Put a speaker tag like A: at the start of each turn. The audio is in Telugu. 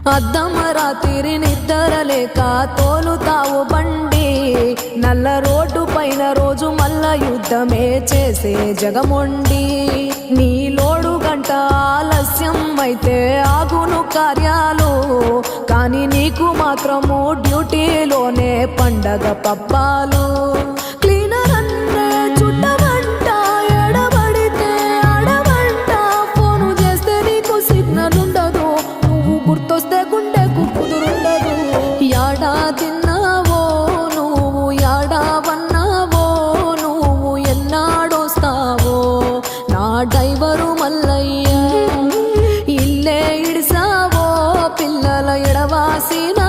A: అద్దమరాతిరి నిద్రలేక తోలుతావు బండి, నల్ల రోడ్డు పైన రోజు మల్ల యుద్ధమే చేసే జగమొండి. నీ లోడు గంట ఆలస్యం అయితే ఆగును కార్యాలు, కానీ నీకు మాత్రము డ్యూటీలోనే పండగ పబ్బాలు. క్లీనర్ అన్నే చుట్టమంట, ఎడబడితే అడవంట, ఫోను చేస్తే నీకు సిగ్నల్ ఉండదు, నువ్వు గుర్తొస్తే గుండెకు కుదురుండదు. యాడా తిన్నావో నువ్వు, యాడా వన్నావో నువ్వు, ఎన్నాడొస్తావో నా డ్రైవరు మల్లయ్య. ఇల్లే ఇడిసావో పిల్లల ఎడవాసిన